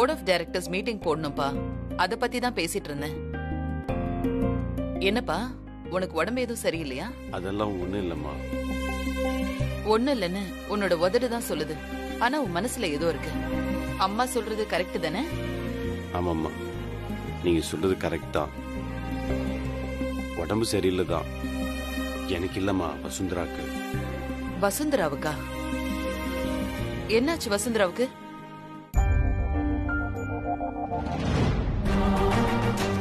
Board of directors meeting போடணும்பா. அத பத்தி தான் பேசிட்டு இருந்தேன். என்னப்பா, உனக்கு உடம்பு எதுவும் சரியில்லையா? அதெல்லாம் ஒண்ணும் இல்லம்மா. ஒண்ணு இல்லன்னு உன்னோட உதடு தான் சொல்லுது. ஆனா உன் மனசுல ஏதோ இருக்கு. அம்மா சொல்றது கரெக்ட் தானே? ஆமாம்மா, நீங்க சொல்றது கரெக்ட் தான். உடம்பு சரியில்லை தான். எனக்கு இல்லம்மா, வசுந்தராக்கு. வசுந்தராவுக்கா? என்னாச்சு வசுந்தராவுக்கு?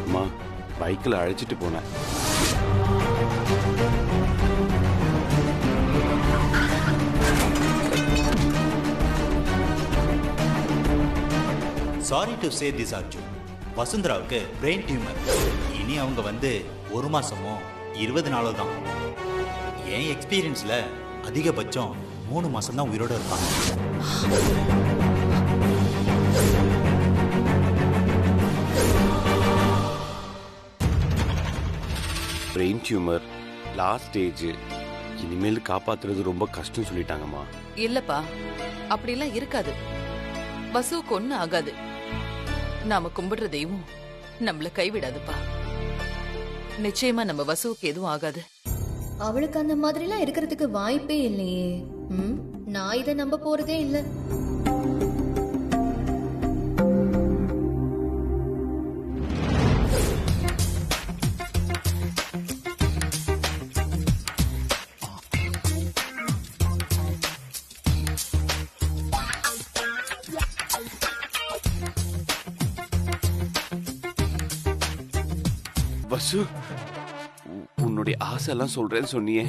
அம்மா, பைக்கில் அழைச்சிட்டு போனேன். Sorry to say this Arjun, வசுந்தராவுக்கு பிரெயின் டியூமர். இனி அவங்க வந்து 1 மாசமோ 20 நாளோ தான். என் எக்ஸ்பீரியன்ஸ்ல அதிகபட்சம் 3 மாசம் தான் உயிரோட இருப்பாங்க. Brain tumour, last stage. இனிமேல் காப்பாத்துறது ரொம்ப கஷ்டம் சொல்லிட்டாங்கம்மா. இல்லப்பா, அப்படிலாம் இருக்காது. வசுவுக்கு ஒண்ணு ஆகாது. நாம கும்பிடுற தெய்வம் நம்மள கைவிடாதுப்பா. நிச்சயமா நம்ம வசுவுக்கு எதுவும் ஆகாது. அவளுக்கு அந்த மாதிரிலாம் இருக்கிறதுக்கு வாய்ப்பே இல்லையே. நான் இதை நம்ப போறதே இல்ல. வசு, உன்னுடைய ஆசை எல்லாம் சொல்றேன்னு சொன்னியே,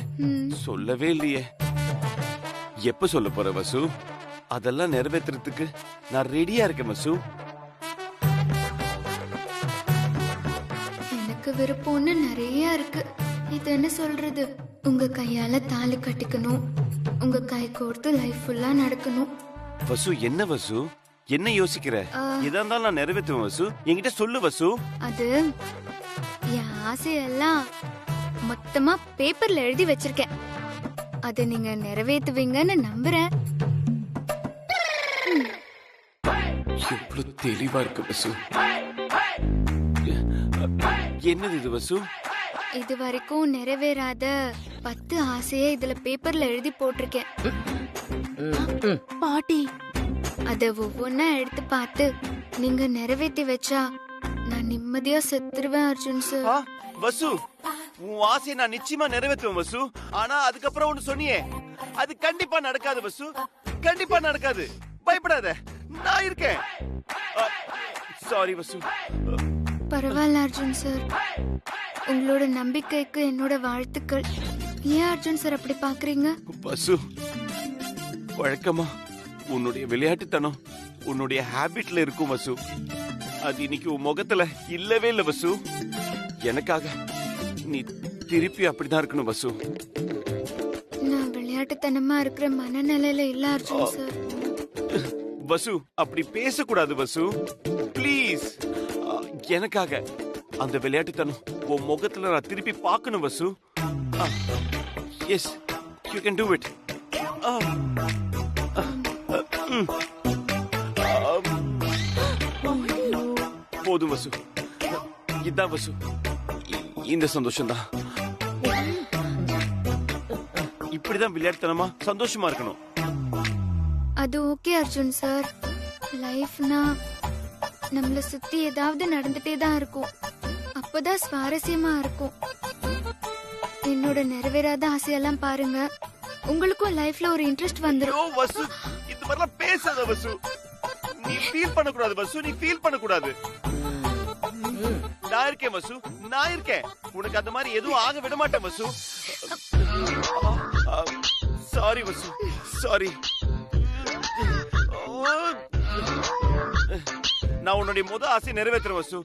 சொல்லவே இல்லையே. எப்ப சொல்ல போற வசு? அதெல்லாம் நிறைவேற்றுறதுக்கு நான் ரெடியா இருக்கேன் வசு. எனக்கு விருப்பம்னு நிறைய இருக்கு. இது என்ன சொல்றது? உங்க கையால தாலி கட்டிக்கணும், உங்க கை கோர்த்து லைஃப் ஃபுல்லா நடக்கணும். வசு, என்ன வசு, என்ன யோசிக்கிற? இதா இருந்தாலும் நான் நிறைவேற்றுவேன் வசு. என்கிட்ட சொல்லு வசு. அது என் ஆசையெல்லாம் மொத்தமா பேப்பர்ல எழுதி வச்சிருக்கேன். அதை நீங்க நிறைவேற்றுவீங்கன்னு நம்புறேன். எவ்வளவு தெளிவா இருக்கு வசு. என்னது இது வசு? இது வரைக்கும் நிறைவேறாத 10 ஆசையை இதுல பேப்பர்ல எழுதி போட்டிருக்கேன். பாட்டி, அத ஒவ்வொன்னா எடுத்து பார்த்து நீங்க நிறைவேற்றி வச்சா நான் நிம்மதியா செத்துருவேன் அர்ஜுன் சார். வசு, உன் ஆசையை நான் நிச்சயமா நிறைவேற்றுவேன் வசு. ஆனா அதுக்கப்புறம் ஒண்ணு சொன்னியே, அது கண்டிப்பா நடக்காது வசு. கண்டிப்பா நடக்காது. பயப்படாத, நான் இருக்கேன். சாரி வசு. பரவாயில்ல அர்ஜுன் சார், உங்களோட நம்பிக்கைக்கு என்னோட வாழ்த்துக்கள். ஏன் அர்ஜுன் சார் அப்படி பாக்குறீங்க? வசு, வழக்கமா உன்னுடைய விளையாட்டுத்தனம் உன்னுடைய ஹாபிட்ல இருக்கும் வசு. அது இன்னைக்கு உன் முகத்துல இல்லவே இல்ல வசு. எனக்காக நீ திருப்பி அப்படிதான் இருக்கணும் வசு. நான் விளையாட்டுத்தனமா இருக்கிற மனநிலையில இல்ல அர்ஜுன் சார். வசு, அப்படி பேசக்கூடாது வசு, ப்ளீஸ். எனக்காக அந்த விளையாட்டுத்தனம் உன் முகத்துல நான் திருப்பி பார்க்கணும் Vasu. Yes, you can do it. போதும் வசு, இதான் வசு, இந்த சந்தோஷம் தான். இப்படிதான் விளையாட்டுத்தனமா சந்தோஷமா இருக்கணும். அது ஓகே அர்ஜுன் சார். லைஃப்னா நம்மள சுத்தி ஏதாவது நடந்துட்டே தான் இருக்கும். அப்பதான் சுவாரஸ்யமா இருக்கும். என்னோட நிறைவேறாத ஆசையெல்லாம் பாருங்க, உங்களுக்கும் லைஃப்ல ஒரு இன்ட்ரெஸ்ட் வந்துரும். வசு, இந்த மாதிரிலாம் பேசாத வசு. நீ ஃபீல் பண்ண கூடாது வசு, நீ ஃபீல் பண்ண கூடாது. நான் இருக்கேன் வசு, நான் இருக்கேன். உனக்கு அந்த மாதிரி எதுவும் ஆக விட மாட்டேன் வசு. சாரி வசு, சாரி. நான் உன்னுடைய முதல் ஆசையை நிறைவேற்றுறேன் வசு.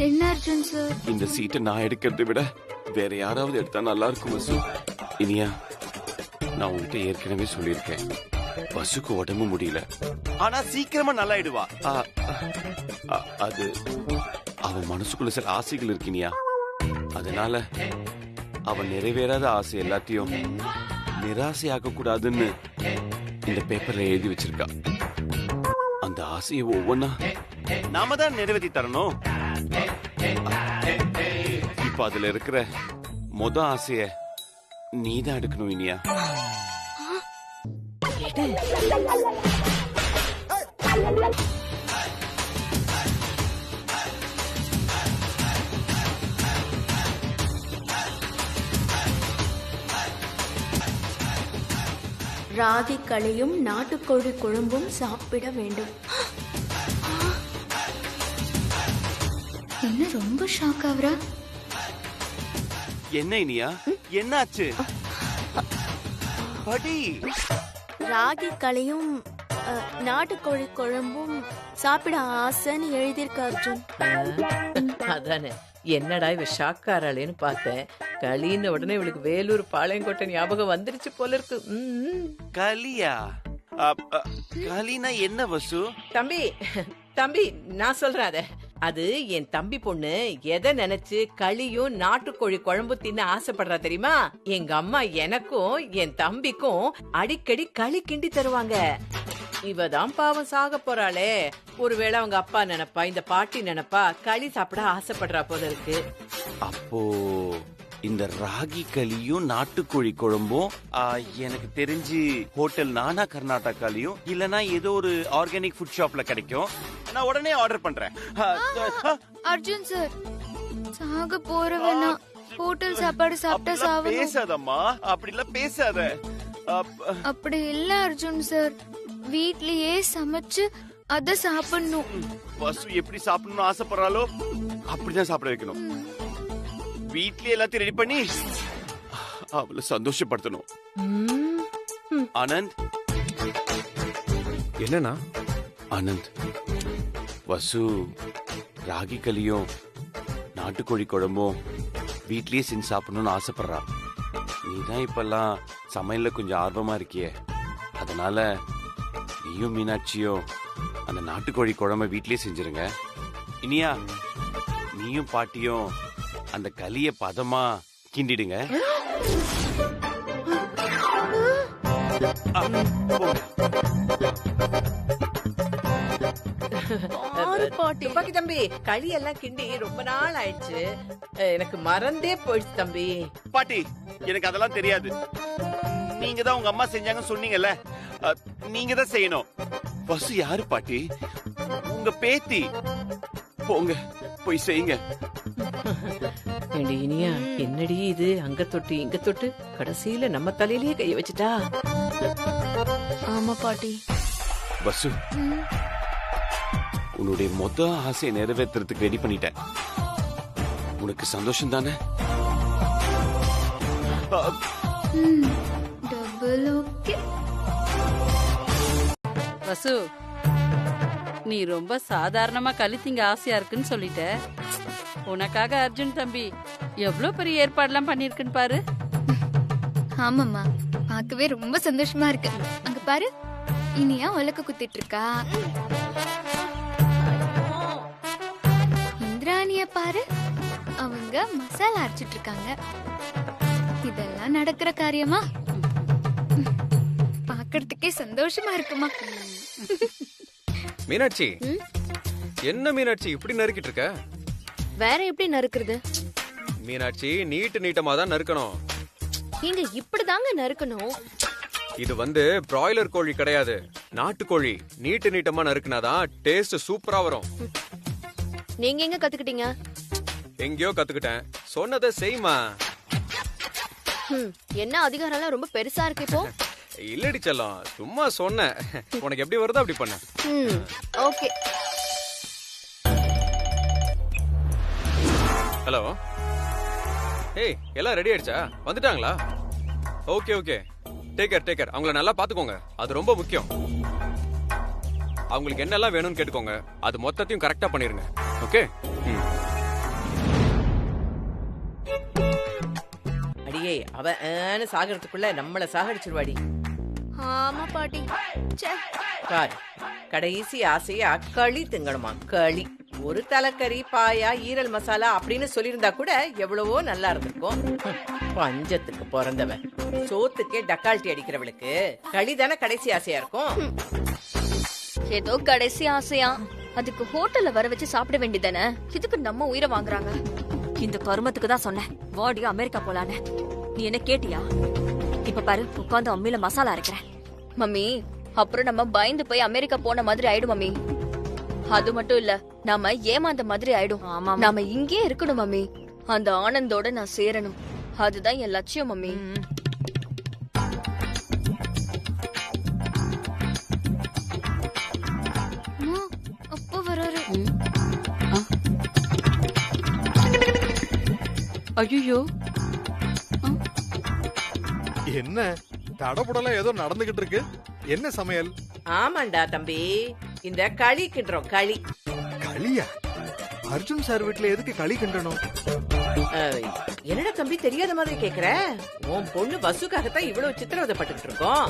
என்ன அர்ஜுன் சார்? இந்த சீட்டை நான் எடுக்கிறதை விட வேற யாராவது எடுத்தா நல்லா இருக்கும் வசு. இனியா, நான் உன்கிட்ட ஏற்கனவே சொல்லியிருக்கேன், வசுக்கு உடம்பு முடியல, ஆனா சீக்கிரமா நல்லாயிடுவா. அது அவன் மனசுக்குள்ள சில ஆசைகள் இருக்கினியா, அதனால அவன் நிறைவேறாத ஆசை எல்லாத்தையும் நிராசையாக்க கூடாதுன்னு இந்த பேப்பர்ல எழுதி வச்சிருக்கா. அந்த ஆசையை ஒவ்வொன்னா நாம தான் நிறைவேற்றி தரணும். இப்ப அதுல இருக்கிற மொத ஆசைய நீதான் எடுக்கணும் இனியா. ராகி களியும் நாட்டுக்கோழி குழம்பும் சாப்பிட வேண்டும். என்ன ரொம்ப ஷாக் ஆகுறா? என்ன இனியா, என்னாச்சு? படி. ராகி களியும் நாட்டுக்கோழி குழம்பும் சாப்பிட ஆசைன்னு எழுதியிருக்க அர்ஜுன். அதானே, என்னடா இவ ஷாக்காராளேன்னு பார்த்தேன். களின்னு உடனே இவளுக்கு வேலூர் பாளையங்கோட்டை ஞாபகம் வந்துருச்சு போல இருக்கு. களியா? களினா என்ன வசு? தம்பி தம்பி, நான் சொல்றேன் அது என் தம்பி பொண்ணு எதை நினைச்சு களியும் நாட்டுக்கோழி குழம்பு தின்ன ஆசைப்படுறா தெரியுமா? எங்க அம்மா எனக்கும் என் தம்பிக்கும் அடிக்கடி களி கிண்டி தருவாங்க. இவதான் பாவம் சாக போறாளே, ஒருவேளை அவங்க அப்பா நினைப்பா, இந்த பாட்டி நினைப்பா களி சாப்பிட ஆசைப்படுறா போல இருக்கு. அப்போ இந்த ராகி களியும் நாட்டுக்கோழி குழம்பும் எனக்கு தெரிஞ்சு ஹோட்டல் நானா கர்நாடகாலையும் இல்லனா ஏதோ ஒரு ஆர்கானிக் ஃபுட் ஷாப்ல கிடைக்கும். நான் உடனே ஆர்டர் பண்றேன். அர்ஜுன் சார், சாக போறவனா ஹோட்டல் சாப்பாடு சாப்பிட்டா சாவணும். பேசாதம்மா, அப்படிலாம் பேசாத. அப்படி இல்ல அர்ஜுன் சார், வீட்லயே சமைச்சு அத சாப்பிடணும். வசு எப்படி சாப்பிடணும்னு ஆசைப்படுறாளோ அப்படிதான் சாப்பிட வைக்கணும். வீட்லயே எல்லாத்தையும் ரெடி பண்ணி அவளை சந்தோஷப்படுத்தணும். ஆனந்த், என்னன்னா? ஆனந்த், வசு ராகி களியும் நாட்டுக்கோழி குழம்பும் வீட்லயே செஞ்சு சாப்பிடணும்னு ஆசைப்படுறா. நீதான் இப்பெல்லாம் சமையல்ல கொஞ்சம் ஆர்வமா இருக்கியே, அதனால நீயும் மீனாட்சியும் அந்த நாட்டுக்கோழி குழம்பை வீட்லயே செஞ்சிருங்க. இனியா, நீயும் பாட்டியும் அந்த களிய பதமா கிண்டிடுங்க. துப்பாக்கி தம்பி, களி எல்லாம் கிண்டி ரொம்ப நாள் ஆயிடுச்சு, எனக்கு மறந்தே போயிடுச்சு தம்பி. பாட்டி, எனக்கு அதெல்லாம் தெரியாது. நீங்க தான் உங்க அம்மா செஞ்சாங்கன்னு சொன்னீங்கல்ல, நீங்க தான் செய்யணும். வசு யாரு பாட்டி? உங்க பேத்தி. போங்க, போய் செய்யுங்க. இனியா, என்னடி இது, அங்க தொட்டு இங்க தொட்டு கடைசியில நம்ம தலையிலேயே கைய வச்சுட்டா. ஆமா பாட்டி. வசு, உன்னுடைய மொத்த ஆசையை நிறைவேற்றுறதுக்கு ரெடி பண்ணிட்டேன். உனக்கு சந்தோஷம் தானே? Double okay. வசு, நீ ரொம்ப சாதாரணமா களி திங்க ஆசையா இருக்குன்னு சொல்லிட்ட. உனக்காக அர்ஜுன் தம்பி எவ்வளவு பெரிய ஏற்பாடுலாம் பண்ணிருக்குன்னு பாரு. ஆமாம்மா, பார்க்கவே ரொம்ப சந்தோஷமா இருக்கு. அங்க பாரு, இனியா உலக்க குத்திட்டு இருக்கா. இந்திராணிய பாரு, அவங்க மசாலா அரைச்சிட்டு இருக்காங்க. இதெல்லாம் நடக்கிற காரியமா? பார்க்கறதுக்கே சந்தோஷமா இருக்குமா? மீனாட்சி, என்ன மீனாட்சி இப்படி நறுக்கிட்டு இருக்க? வேற எப்படி நறுக்குறது? மீனாட்சி, நீட்டமா தான் நறுக்கணும். நீங்க இப்படிதாங்க நறுக்கணும். இது பிராய்லர் கோழி கிடையாது, நாட்டுக்கோழி. நீட்டமா நறுக்குனாதான் டேஸ்ட் சூப்பரா வரும். நீங்க எங்க கத்துக்கிட்டீங்க? எங்கேயோ கத்துக்கிட்டேன். சொன்னதை செய்மா. என்ன அதிகாரம் எல்லாம் ரொம்ப பெருசா இருக்கு இப்போ. இல்லடி செல்லம், சும்மா சொன்னேன். உனக்கு எப்படி வருதோ அப்படி பண்ண. ஓகே. ஹலோ, ஏய், எல்லாம் ரெடி ஆயிடுச்சா? வந்துட்டாங்களா? Okay okay, take care. அவங்கள நல்லா பாத்துக்கோங்க, அது ரொம்ப முக்கியம். அவங்களுக்கு என்னெல்லாம் வேணும்னு கேட்டுக்கோங்க, அது மொத்தத்தையும் கரெக்டா பண்ணிருங்க. ஓகே? அடியே, அவன் சாகறதுக்குள்ள நம்மள சாகடிச்சிருவாடி. ஆமா பாட்டி. பாரு, கடைசி ஆசையா களி திங்கணுமா? களி. ஒரு தலைக்கறி பாயா ஈரல் மசாலா அப்படின்னு சொல்லியிருந்தா கூட எவ்வளவோ நல்லா இருந்திருக்கும். பஞ்சத்துக்கு பிறந்தவன் சோத்துக்கே டக்கால்ட்டி அடிக்கிறவளுக்கு களிதானே கடைசி ஆசையா இருக்கும். ஏதோ கடைசி ஆசையா, அதுக்கு ஹோட்டல்ல வர வச்சு சாப்பிட வேண்டியதானே, இதுக்கு நம்ம உயிரை வாங்குறாங்க. இந்த கருமத்துக்கு தான் சொன்னேன் வாடி அமெரிக்கா போலான்னு. நீ என்ன கேட்டியா? இப்ப பாரு உட்காந்து அம்மியில மசாலா அரைக்கிறேன். மம்மி அப்புறம் நம்ம பயந்து போய் அமெரிக்கா போன மாதிரி ஆயிடும் மம்மி. அது மட்டும் இல்ல, நாம ஏமாந்த மாதிரி ஆயிடும். நாம இங்கே இருக்கணும் மம்மி. அந்த ஆனந்தோட நான் சேரணும். அதுதான் என் லட்சியம் மம்மி. அப்பா வராரு. ஐயோ என்ன தடபுடலாம் ஏதோ நடந்துகிட்டு இருக்கு? என்ன சமையல்? ஆமாண்டா தம்பி, இந்த களி கிண்டுறோம். களி களியா? அர்ஜுன் சார் வீட்டுல எதுக்கு களி கிண்டணும்? என்னடா தம்பி தெரியாத மாதிரி கேக்குற? உன் பொண்ணு வசுக்காகத்தான் இவ்வளவு சித்திரவதைப்பட்டு இருக்கோம்.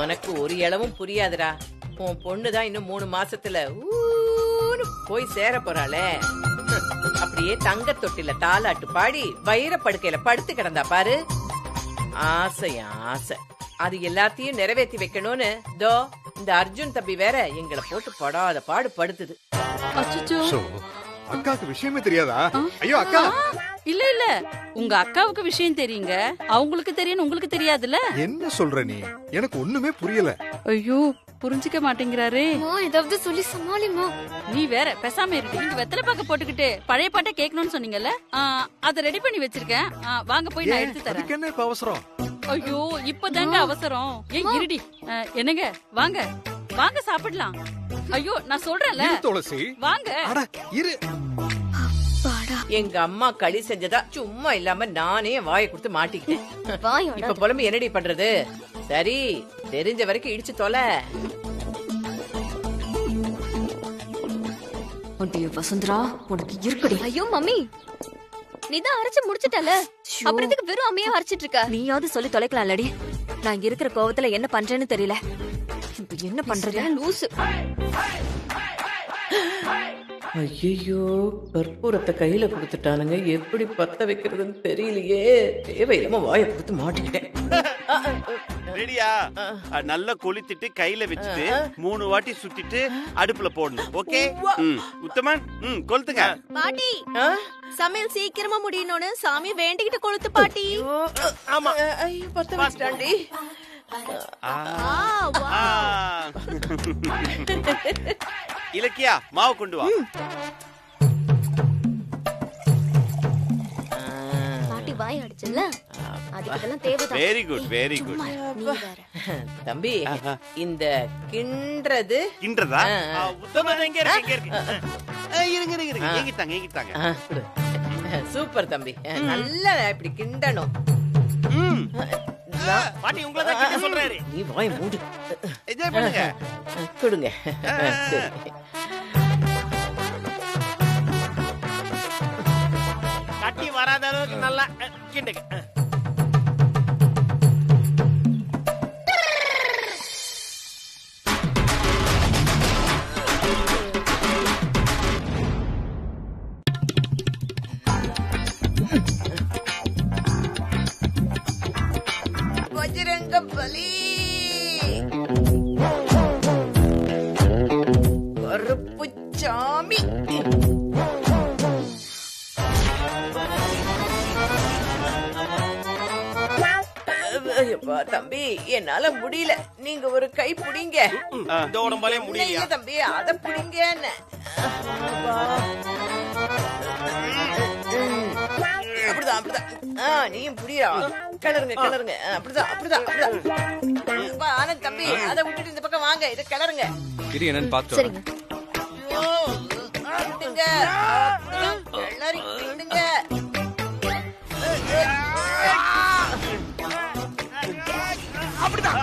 உனக்கு ஒரு இளவும் புரியாதுடா. உன் பொண்ணுதான் இன்னும் 3 மாசத்துல போய் சேர போறாளே. அப்படியே தங்க தொட்டில தாலாட்டு பாடி வைர படுக்கையில படுத்து கிடந்தா பாரு. ஆசையா ஆசை, அது எல்லாத்தையும் நிறைவேற்றி வைக்கணும்னு தோ இந்த அர்ஜுன் தம்பி வேற எங்களை போட்டு படாத பாடு படுத்துது. அக்காக்கு விஷயமே தெரியாதா? ஐயோ அக்கா! இல்ல இல்ல, உங்க அக்காவுக்கு விஷயம் தெரியுங்க, அவங்களுக்கு தெரியும், உங்களுக்கு தெரியாதுல்ல. என்ன சொல்ற நீ? எனக்கு ஒண்ணுமே புரியல. ஐயோ புரிஞ்சுக்க மாட்டேங்கிறாரே. ஏதாவது சொல்லி சமாளிமா. நீ வேற பேசாம இருக்கு. நீங்க வெத்தலை பாக்க போட்டுக்கிட்டு பழைய பாட்டை கேட்கணும்னு சொன்னீங்கல்ல, அத ரெடி பண்ணி வச்சிருக்கேன். வாங்க போய் நான் எடுத்து தரேன். அதுக்கு என்ன இப்ப அவசரம்? ஐயோ இப்பதாங்க அவசரம். ஏன் இருடி. என்னங்க வாங்க வாங்க சாப்பிடலாம். ஐயோ நான் சொல்றேன்ல துளசி, வாங்க. அட இரு. எங்க அம்மா களி செஞ்சதா சும்மா இல்லாம நானே வாயை கொடுத்து மாட்டிக்கிட்டேன். இப்ப புலம்பு என்னடி பண்றது? சரி தெரிஞ்ச வரைக்கும் இடிச்சு தொலை. வசுந்தரா உனக்கு இருக்குடி. ஐயோ மம்மி, நீதான் அரைச்சு முடிச்சிட்டல, அப்புறம் இதுக்கு வெறும் அம்மையா அரைச்சிட்டு இருக்க. நீயாவது சொல்லி தொலைக்கலாம்லடி. நான் இங்க இருக்கிற கோவத்துல என்ன பண்றேன்னு தெரியல. இப்ப என்ன பண்றது? லூசு. ஐயோ கற்பூரத்தை கையில கொடுத்துட்டானுங்க, எப்படி பத்த வைக்கிறதுன்னு தெரியலையே. தேவையில்லாம வாயை கொடுத்து மாட்டிக்கிட்டேன். ரெடியா? நல்லா கொளுத்திட்டு கையில வச்சுட்டு 3 வாட்டி சுத்திட்டு அடுப்புல போடணும். ஓகே உத்தமன், கொளுத்துங்க. பாட்டி சமையல் சீக்கிரமா முடியணும்னு சாமி வேண்டிக்கிட்டு கொளுத்து பாட்டி. ஆமா பத்த வச்சிட்டாண்டி. இலக்கியா மாவு கொண்டு வா. பாட்டி வாய் அடிச்சல, அதுக்கெல்லாம் தேவைதான். Very good very good. தம்பி இந்த கிண்டறது கிண்டறதா? உத்தமன் எங்க இருக்கு? இருங்க இருங்க ஏங்கிட்டாங்க ஏங்கிட்டாங்க. சூப்பர் தம்பி, நல்லா இப்படி கிண்டணும். பாட்டி உங்களை தான் கிட்ட சொல்றாரு. நீ வாய் மூடு. என்ஜாய் பண்ணுங்க. கொடுங்க. கட்டி வராத அளவுக்கு நல்லா கிண்டுங்க. வஜ்ரங்க பலி கருப்பு சாமி. தம்பி என்னால முடியல, நீங்க ஒரு கை புடிங்க. இந்த உடம்பாலே முடியல தம்பி, அத புடிங்க. அப்படிதான் அப்படிதான். நீயும் புடியா? கிளறுங்க கிளறுங்க. அப்படிதான் அப்படிதான் அப்படிதான். ஆனந்த் தம்பி அதை விட்டுட்டு இந்த பக்கம் வாங்க, இதை கிளறுங்க. இது என்னன்னு பாத்து சரிங்க. கிண்டுங்க கிளறி கிண்டுங்க. அப்படிதான்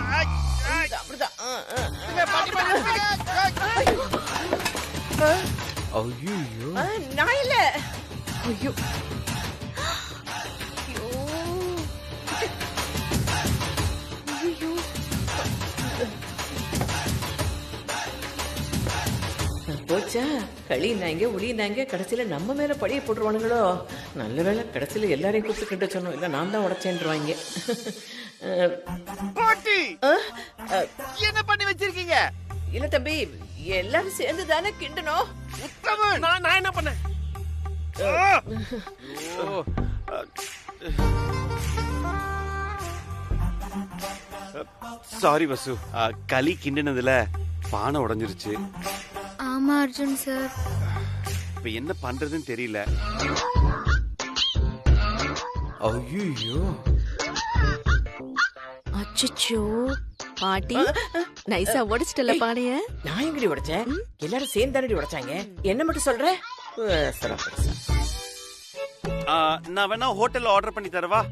அப்படிதான். ஐயோ நான் இல்ல. ஐயோ போச்சா களினாங்க உளினாங்க கடைசியில நம்ம மேல பழிய போட்டுருவானுங்களோ. நல்ல வேளை கடைசியில எல்லாரையும் கூப்பிட்டு கிட்ட சொன்னோம், இல்ல நான் தான் உடச்சேன்ருவாங்க. பாட்டி என்ன பண்ணி வச்சிருக்கீங்க? இல்ல தம்பி, எல்லாரும் சேர்ந்து தானே கிண்டணும். உத்தமன், நான் என்ன பண்ணேன்? சாரி வசு, களி கிண்டினதுல பானை உடைஞ்சிருச்சு. ஆமா அர்ஜுன் சார். இப்ப என்ன பண்றதுன்னு தெரியல. ஐயோ, அச்சச்சோ பாட்டி நைஸா உடைச்சிட்டல பானைய. நான் எங்கடி உடைச்சேன்? எல்லாரும் சேர்ந்து தானடி உடைச்சாங்க. என்ன மட்டும் சொல்ற? நான் வேணா ஹோட்டல்ல ஆர்டர் பண்ணி தரவா?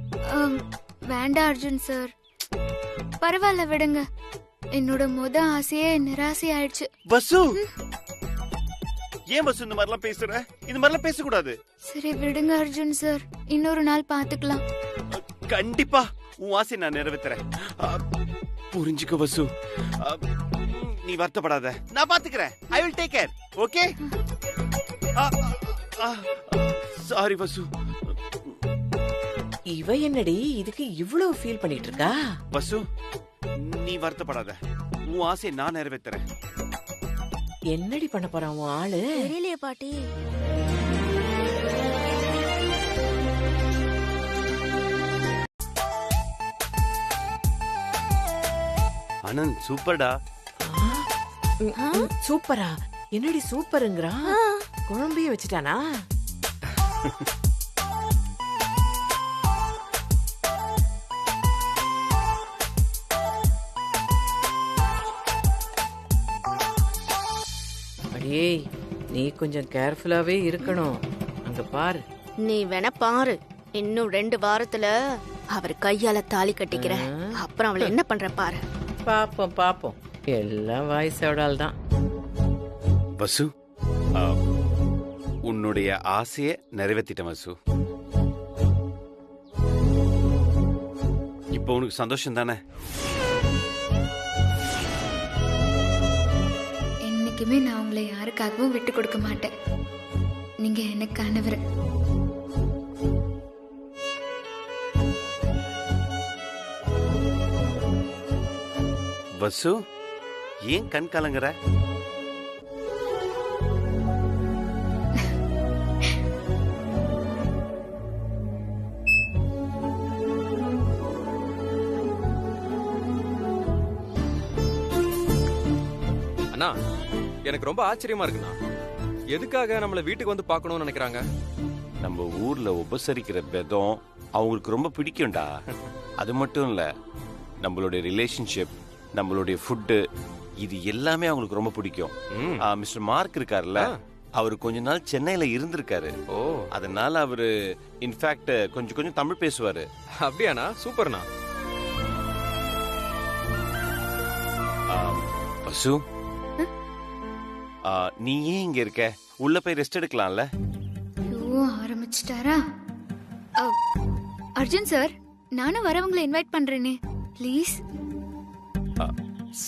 வேண்டாம் அர்ஜுன் சார், பரவாயில்ல விடுங்க. என்னோட ஆசையே நிராசை ஆயிடுச்சு. வசு, ஏன் வசு இந்த மாதிரிலாம் பேசுற? இந்த மாதிரிலாம் பேசக்கூடாது. சரி விடுங்க அர்ஜுன் சார், இன்னொரு நாள் பாத்துக்கலாம். கண்டிப்பா உன் ஆசை நான் நிறைவேத்துறேன். புரிஞ்சுக்க வசு, நீ வருத்தப்படாத, நான் பாத்துக்கிறேன். I will take care. Okay? Sorry Vasu. இவ என்னடி இதுக்கு இவ்வளவு ஃபீல் பண்ணிட்டு இருக்கா? வசு, நீ வருத்தப்படாத, உன் ஆசை நான் நிறைவேத்துறேன். என்னடி பண்ண போறான் உன் ஆளு? தெரியலையே பாட்டி. ஆனந்த் சூப்பர்டா. சூப்பரா? என்னடி சூப்பருங்கறா? குழம்பையே வச்சுட்டானா? அடே, நீ கொஞ்சம் கேர்ஃபுல்லாவே இருக்கணும். அங்க பாரு. நீ வேணா பாரு, இன்னும் 2 வாரத்துல அவர் கையால தாலி கட்டிக்கிறேன். அப்புறம் அவளை என்ன பண்ற பாரு. பாப்போம் பாப்போம், எல்லாம் வாய்ஸோடால் தான். வசு, உன்னுடைய ஆசையை நிறைவேற்றிட்டேன் வசு. இப்போ உனக்கு சந்தோஷம் தானே? என்னைக்குமே நான் உங்களை யாருக்காகவும் விட்டு கொடுக்க மாட்டேன். நீங்க எனக்கானவர். வசு, ஏன் கண் கலங்குற? அண்ணா, எனக்கு ரொம்ப ஆச்சரியமா இருக்குண்ணா. எதுக்காக நம்மள வீட்டுக்கு வந்து பார்க்கணும்னு நினைக்கிறாங்க? நம்ம ஊர்ல உபசரிக்கிற பெதம் அவங்களுக்கு ரொம்ப பிடிக்கும்டா. அது மட்டும் இல்ல, நம்மளுடைய ரிலேஷன்ஷிப், நம்மளுடைய ஃபுட்டு, இது எல்லாமே அவங்களுக்கு ரொம்ப பிடிக்கும். மிஸ்டர் மார்க் இருக்காருல்ல, அவரு கொஞ்ச நாள் சென்னையில இருந்திருக்காரு. ஓ, அதனால அவரு இன்ஃபேக்ட் கொஞ்சம் தமிழ் பேசுவாரு. அப்படியாண்ணா? சூப்பர்ண்ணா. வசு, நீ ஏன் இங்க இருக்க? உள்ள போய் ரெஸ்ட் எடுக்கலாம்ல? ஐயோ, ஆரம்பிச்சிட்டாரா? அர்ஜுன் சார், நானும் வரவங்களை இன்வைட் பண்றேனே, ப்ளீஸ்.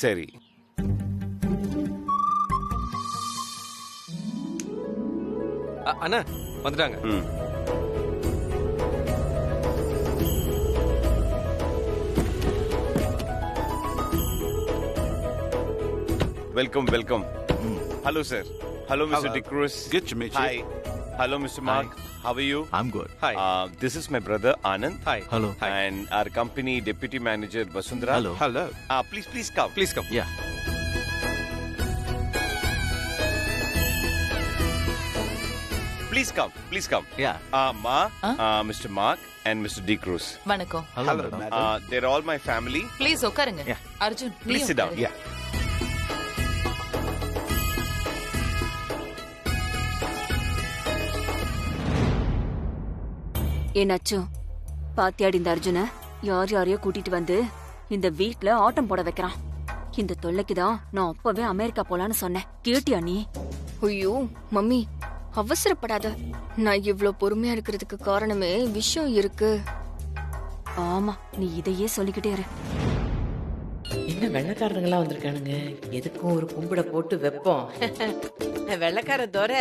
சரி. அண்ணா வந்துட்டாங்க. Welcome, welcome. Hello, sir. Hello, Mr. Hello. De Cruz. Good to meet you. Hi. Hello, Mr. Mark. How are you? I'm good. Hi. This is my brother Anand. Hi. Hello. Hi. And our company deputy manager Vasundhara. Hello. Hello. Please come. Please come. Yeah. Please come. Yeah. Ma, Mr. Mark and Mr. De Cruz. வணக்கம். Hello, madam. They're all my family. Please உட்காருங்க. Yeah. Arjun, Please sit down. Yeah. ஏனாச்சு பாத்தியாடி இந்த அர்ஜுன யார் யாரையோ கூட்டிட்டு வந்து இந்த வீட்ல ஆட்டம் போட வைக்கிறான். இந்த தொல்லைக்குதான் நான் அப்பவே அமெரிக்கா போலான்னு சொன்னேன். கேட்டியா நீ? ஐயோ மம்மி, அவசரப்படாத. நான் இவ்ளோ பொறுமையா இருக்கிறதுக்கு காரணமே விஷயம் இருக்கு. ஆமா, நீ இதையே சொல்லிக்கிட்டே இரு. என்ன என்ன வெள்ளக்காரங்களா வந்திருக்கானுங்க, எதுக்கும் ஒரு கும்பிட போட்டு வைப்போம். வெள்ளக்கார தோர,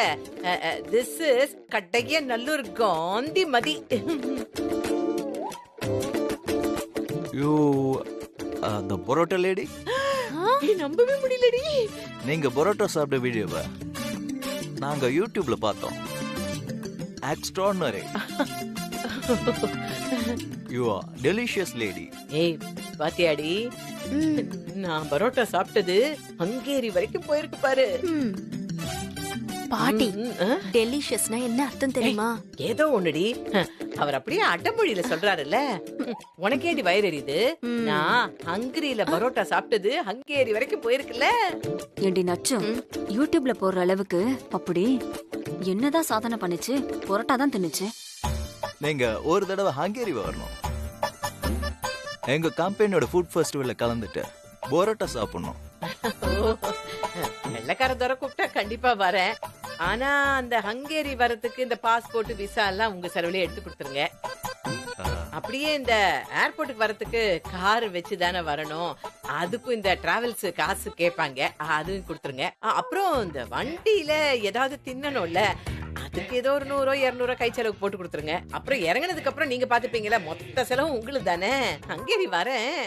this is Kattaiya Nallur Gandhimathi. You the parotta lady. நம்பவே முடியலடி. நீங்க பரோட்டா சாப்பிட்ட வீடியோவை நாங்க யூடியூப்ல பார்த்தோம். Extraordinary. You are delicious lady. ஏய் பாத்தியாடி, நான் பரோட்டா சாப்பிட்டது ஹங்கேரி வரைக்கும் போயிருக்கு பாரு. பாட்டி, டெலிஷியஸ்னா என்ன அர்த்தம் தெரியுமா? ஏதோ ஒண்ணுடி, அவர் அப்படியே அடமொழியில சொல்றாருல்ல. உனக்கேடி வயிறு எரியுது? நான் ஹங்கேரியில பரோட்டா சாப்பிட்டது ஹங்கேரி வரைக்கும் போயிருக்குல்ல. ஏண்டி நச்சும் யூடியூப்ல போடுற அளவுக்கு அப்படி என்னதான் சாதனை பண்ணுச்சு? பரோட்டா தான் தின்னுச்சு. நீங்க ஒரு தடவை ஹங்கேரி வரணும். எங்க கம்பெனியோட ஃபுட் ஃபெஸ்டிவல்ல கலந்துட்டு பரோட்டா சாப்பிடணும். வெள்ளக்கார தர கூப்பிட்டா கண்டிப்பா வரேன். ஆனா அந்த ஹங்கேரி வரதுக்கு இந்த பாஸ்போர்ட் விசா எல்லாம் உங்க செலவுலயே எடுத்து கொடுத்துருங்க. அப்படியே இந்த ஏர்போர்ட்டுக்கு வரதுக்கு கார் வச்சுதானே வரணும். அதுக்கும் இந்த டிராவல்ஸ் காசு கேட்பாங்க, அதுவும் கொடுத்துருங்க. அப்புறம் இந்த வண்டியில ஏதாவது தின்னணும்ல, அதுக்கு ஏதோ ஒரு 100-200 கை செலவுக்கு போட்டு கொடுத்துருங்க. அப்புறம் இறங்கினதுக்கு அப்புறம் நீங்க பாத்துப்பீங்களா, மொத்த செலவும் உங்களுக்கு தானே. ஹங்கேரி வரேன்.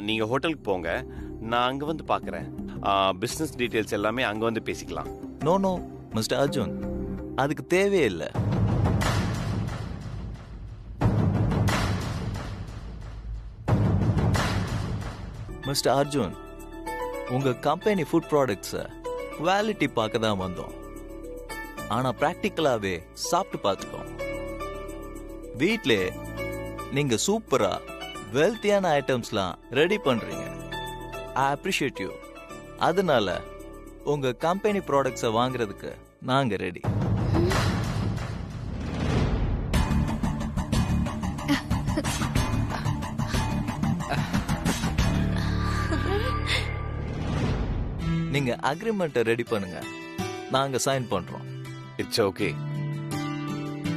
நீங்க ஹோட்டலுக்கு போங்க, நான் அங்க வந்து பாக்குறேன். பிசினஸ் டீடைல்ஸ் எல்லாமே அங்க வந்து பேசிக்கலாம். நோ நோ மிஸ்டர் அர்ஜுன், அதுக்கு தேவையே இல்லை. மிஸ்டர் அர்ஜுன், உங்க கம்பெனி ஃபுட் ப்ராடக்ட்ஸை குவாலிட்டி பார்க்க தான் வந்தோம். ஆனா பிராக்டிக்கலாவே சாப்பிட்டு பார்த்துட்டோம். வீட்டிலே நீங்க சூப்பரா வெல்த்தியான ஐட்டம்ஸ்லாம் ரெடி பண்றீங்க. I appreciate you. அதனால உங்க கம்பெனி ப்ராடக்ட்ஸை வாங்குறதுக்கு நாங்க ரெடி. நீங்க அக்ரிமெண்ட்டை ரெடி பண்ணுங்க, நாங்க சைன் பண்றோம். It's okay.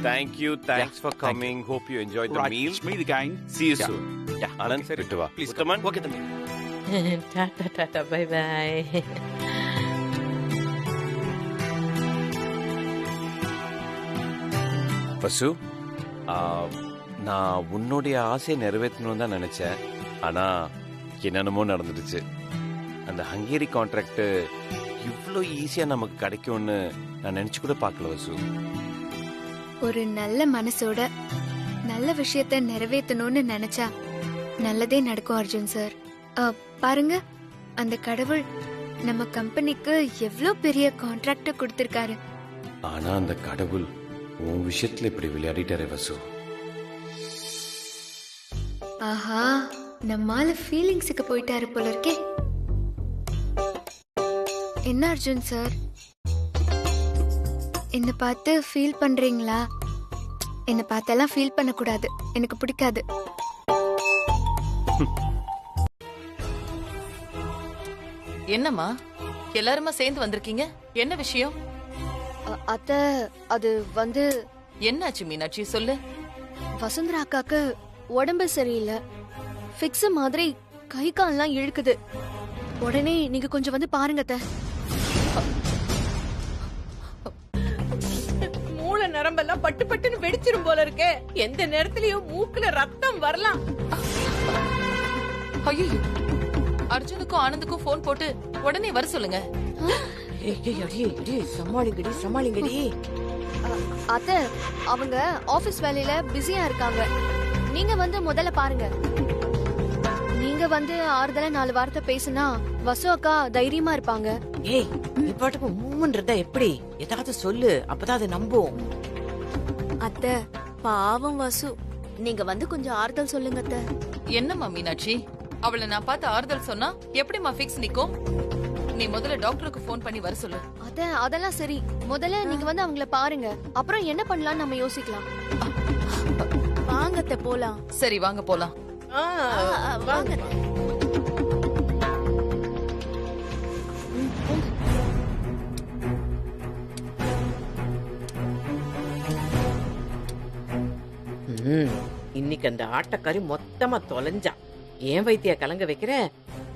Thank you. Thanks for coming. Hope you enjoyed the meal. Meet again. See you soon. Anand, விட்டு வா. Please come on. Okay, தம்பி. Tata tata, bye bye. பசு, நான் உன்னுடைய ஆசையை நிறைவேற்றணும்னு தான் நினைச்சேன். ஆனா என்னென்னமோ நடந்துடுச்சு. அந்த ஹங்கேரி கான்ட்ராக்ட் இவ்வளோ ஈஸியா நமக்கு கிடைக்கும்னு நான் நினைச்சு கூட பார்க்கல வசு. ஒரு நல்ல மனசோட நல்ல விஷயத்த நிறைவேற்றணும்னு நினைச்சா நல்லதே நடக்கும் அர்ஜுன் சார். பாருங்க, அந்த கடவுள் நம்ம கம்பெனிக்கு எவ்வளோ பெரிய கான்ட்ராக்ட கொடுத்திருக்காரு. ஆனா அந்த கடவுள் உன் விஷயத்துல இப்படி விளையாடிட்டாரே வசு. ஆஹா, நம்மால ஃபீலிங்ஸுக்கு போயிட்டாரு போல இருக்கே. என்ன அர்ஜுன் சார், என்ன பார்த்து ஃபீல் பண்றீங்களா? என்ன பார்த்தெல்லாம் ஃபீல் பண்ண கூடாது, எனக்கு பிடிக்காது. என்னம்மா எல்லாருமா சேர்ந்து வந்திருக்கீங்க? என்ன விஷயம்? அத்தை, அது வந்து என்னாச்சு மீனாட்சி, சொல்லு. வசுந்தரா அக்காக்கு உடம்பு சரியில்லை. ஃபிக்ஸ் மாதிரி கை கால்லாம் இழுக்குது. உடனே நீங்க கொஞ்சம் வந்து பாருங்க அத்தை. மூளை நரம்பெல்லாம் பட்டு பட்டுன்னு வெடிச்சிரும் போல இருக்கே. எந்த நேரத்திலயும் மூக்குல ரத்தம் வரலாம். ஐயோ, அர்ஜுனுக்கும் ஆனந்துக்கும் போன் போட்டு உடனே வர சொல்லுங்க. சமாளிங்கடி சமாளிங்கடி. அத்தை, அவங்க ஆபீஸ் வேலையில பிஸியா இருக்காங்க. நீங்க வந்து முதல்ல பாருங்க. நீங்க வந்து ஆறுதலா 4 வார்த்தை பேசுனா வசு அக்கா தைரியமா இருப்பாங்க. ஏய், நீ பாட்டுக்கு மூமெண்ட் எப்படி? ஏதாவது சொல்லு, அப்பதான் அதை நம்பும். அத்தை, பாவம் வசு, நீங்க வந்து கொஞ்சம் ஆறுதல் சொல்லுங்க அத்தை. என்னம்மா மீனாட்சி, அவளை நான் பார்த்து ஆறுதல் சொன்னா எப்படிமா ஃபிக்ஸ் நிக்கும்? நீ முதல்ல டாக்டருக்கு போன் பண்ணி வர சொல்லு. அத்தை, அதெல்லாம் சரி. முதல்ல நீங்க வந்து அவங்கள பாருங்க, அப்புறம் என்ன பண்ணலாம் நம்ம யோசிக்கலாம். வாங்க அத்தை, போலாம். சரி வாங்க போலாம். வாங்க. இன்னைக்கு அந்த ஆட்டக்காரி மொத்தமா தொலைஞ்சா. ஏன் வைத்தியா கலங்க வைக்கிற?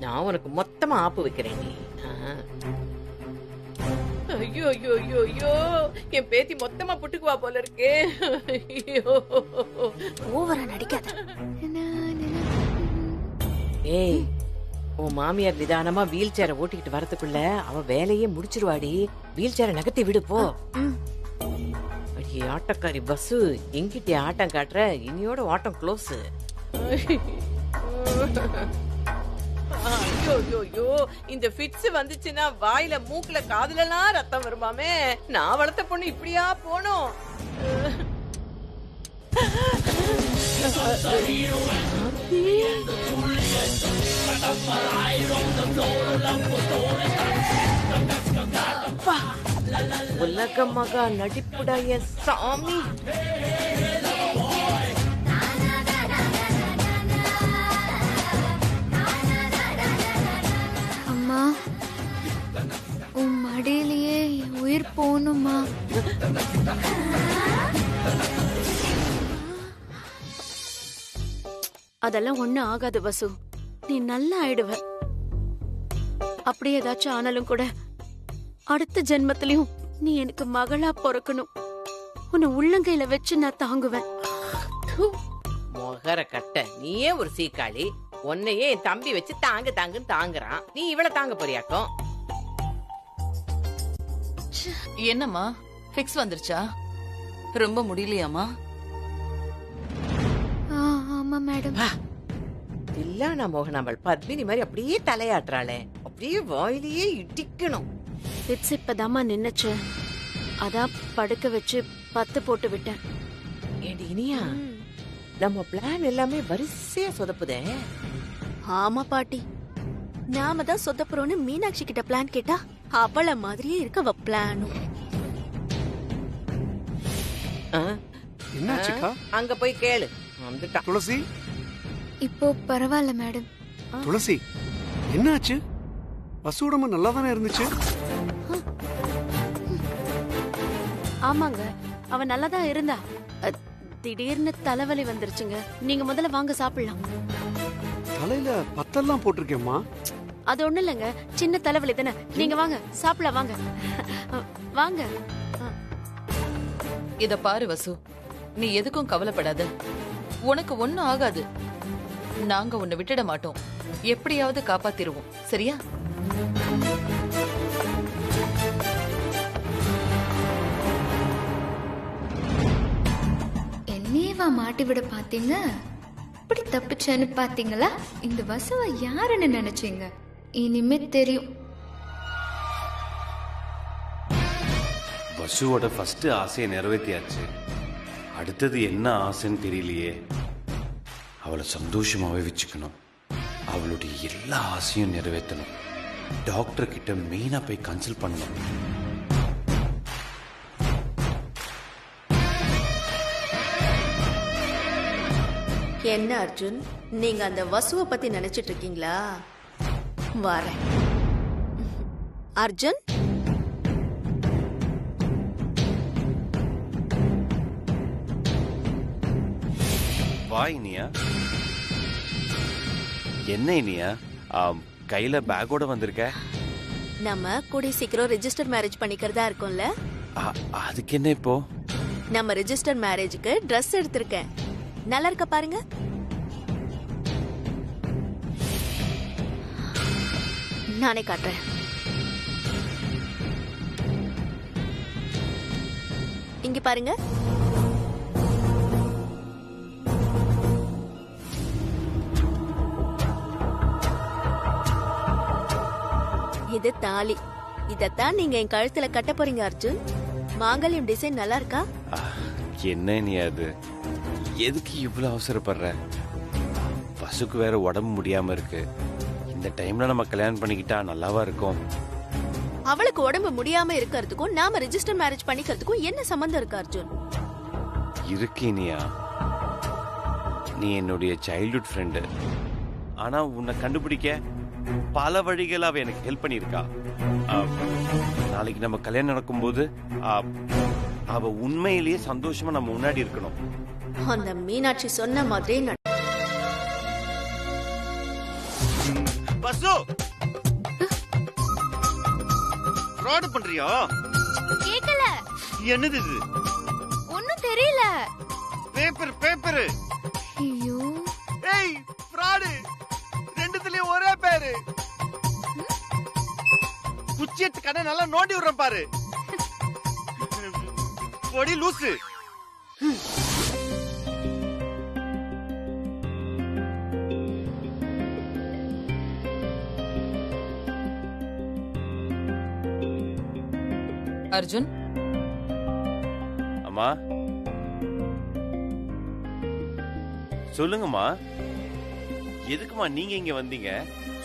நான் உனக்கு மொத்தமா ஆப்பு வைக்கிறேன் நீ. ஐயோ ஐயோ ஐயோ ஐயோ, என் பேத்தி மொத்தமா புட்டுக்குவா போல இருக்கே. ஐயோ, ஓவரா நடிக்காத. ஏய், உன் மாமியார் நிதானமா வீல் சேரை ஓட்டிக்கிட்டு வரதுக்குள்ள அவ வேலையே முடிச்சிருவாடி. வீல் சேரை நகர்த்தி விடு போ. ஆட்டக்காரி பஸ்ஸு, எங்கிட்ட ஆட்டம் காட்டுற? இனியோட ஆட்டம் க்ளோஸ். ஐயோ, இந்த ஃபிட்ஸ் வந்துச்சுன்னா வாயில மூக்குல காதுலலாம் ரத்தம் வருமாமே. நான் வளர்த்த பொண்ணு இப்படியா போனோம்? உலக மகா நடிப்புடைய சாமி. அம்மா, உன் மடியிலேயே என் உயிர் போகணுமா? அதெல்லாம் ஒண்ணும் ஆகாது வசு, நீ நல்லா ஆயிடுவ. அப்படி ஏதாச்சும் ஆனாலும் கூட அடுத்த ஜென்மத்திலயும் நீ எனக்கு மகளா பிறக்கணும். உன்னை உள்ளங்கையில வச்சு நான் தாங்குவேன். மொகர கட்ட, நீயே ஒரு சீக்காளி. உன்னையே என் தம்பி வச்சு தாங்குன்னு தாங்குறான். நீ இவள தாங்க போறியாக்கும்? என்னம்மா, ஃபிக்ஸ் வந்துருச்சா? ரொம்ப முடியலையாமா? ஆமா மேடம். தில்லானா மோகனாமல் பத்மினி மாதிரி அப்படியே தலையாட்டுறாளே, அப்படியே வாயிலேயே இடிக்கணும். ஃபிட்ஸ் இப்பதாம்மா நின்னுச்சு, அதான் படுக்க வச்சு 10 போட்டு விட்டேன். ஏண்டி இனியா, நம்ம பிளான் எல்லாமே வரிசையா சொதப்புதே. ஆமா பாட்டி, நாம தான் சொதப்புறோம்னு மீனாட்சி கிட்ட பிளான் கேட்டா அவள மாதிரியே இருக்க பிளானும். என்னாச்சுக்கா? அங்க போய் கேளு. வந்துட்டா துளசி. இப்போ பரவாயில்ல மேடம். துளசி, என்னாச்சு? வசு உடம்பு நல்லா தானே இருந்துச்சு. ஆமாங்க, அவ நல்லாதான் இருந்தா. திடீர்னு தலைவலி வந்துருச்சுங்க. நீங்க முதல்ல வாங்க சாப்பிடலாம். தலையில பத்தெல்லாம் போட்டிருக்கேம்மா. அது ஒண்ணு இல்லைங்க, சின்ன தலைவலி தானே. நீங்க வாங்க சாப்பிடலாம், வாங்க வாங்க. இத பாரு வசு, நீ எதுக்கும் கவலைப்படாத. உனக்கு ஒண்ணும் ஆகாது. நாங்க உன்னை விட்டுட மாட்டோம். எப்படியாவது காப்பாத்திருவோம், சரியா? என்னையவா மாட்டி விட பாத்தீங்க? இப்படி தப்பிச்சேன்னு பாத்தீங்களா? இந்த வசுவை யாருன்னு நினைச்சீங்க? இனிமே தெரியும். வசுவோட ஃபர்ஸ்ட் ஆசையை நிறைவேற்றியாச்சு. அடுத்தது என்ன ஆசைன்னு தெரியலையே. அவளை சந்தோஷமாவே வச்சுக்கணும். அவளுடைய எல்லா ஆசையும் நிறைவேற்றணும். டாக்டர் கிட்ட மெயினா போய் கன்சல்ட் பண்ணணும். என்ன அர்ஜுன், நீங்க அந்த வசுவை பத்தி நினைச்சிட்டு இருக்கீங்களா? வரேன். அர்ஜுன், வா இனியா. என்ன இனியா, கையில பேக்கோட வந்திருக்க? நம்ம கூடிய சீக்கிரம் ரெஜிஸ்டர் மேரேஜ் பண்ணிக்கிறதா இருக்கோம்ல. அதுக்கு என்ன இப்போ? நம்ம ரெஜிஸ்டர் மேரேஜுக்கு ட்ரெஸ் எடுத்திருக்கேன். நல்லா இருக்க பாருங்க. நானே காட்டுறேன். இங்க பாருங்க. இது தாலி. இதத்தான் நீங்க என் கழுத்துல கட்ட போறீங்க அர்ஜுன். மாங்கல்யம் டிசைன் நல்லா இருக்கா? என்ன நீ, அது எதுக்கு இவ்வளவு அவசரப்படுற? பசுக்கு வேற உடம்பு முடியாம இருக்கு. இந்த டைம்ல நம்ம கல்யாணம் பண்ணிக்கிட்டா நல்லாவா இருக்கும்? அவளுக்கு உடம்பு முடியாம இருக்கிறதுக்கும் நாம ரெஜிஸ்டர் மேரேஜ் பண்ணிக்கிறதுக்கும் என்ன சம்பந்தம் இருக்கு அர்ஜுன்? இருக்கு இனியா. நீ என்னுடைய சைல்ட்ஹுட் ஃப்ரெண்டு. ஆனா உன்னை கண்டுபிடிக்க பல வழிகள் அவ எனக்கு ஹெல்ப் பண்ணிருக்கா. நாளைக்கு நம்ம கல்யாணம் நடக்கும்போது அவ உண்மையிலேயே சந்தோஷமா நம்ம முன்னாடி இருக்கணும். அந்த மீனாட்சி சொன்ன மாதிரி வசு ஃப்ராட் பண்றியா? கேக்கல. என்னது இது? ஒண்ணும் தெரியல. பேப்பர். ஐயோ ஏய் ஃப்ராட். ரெண்டுத்துலயும் ஒரே பேரு. குச்சி எடுத்து கடை நல்லா நோண்டி விடுறேன் பாரு. பொடி லூசு. அர்ஜுன், அம்மா சொல்லுங்கம்மா. எதுக்குமா நீங்க இங்க வந்தீங்க?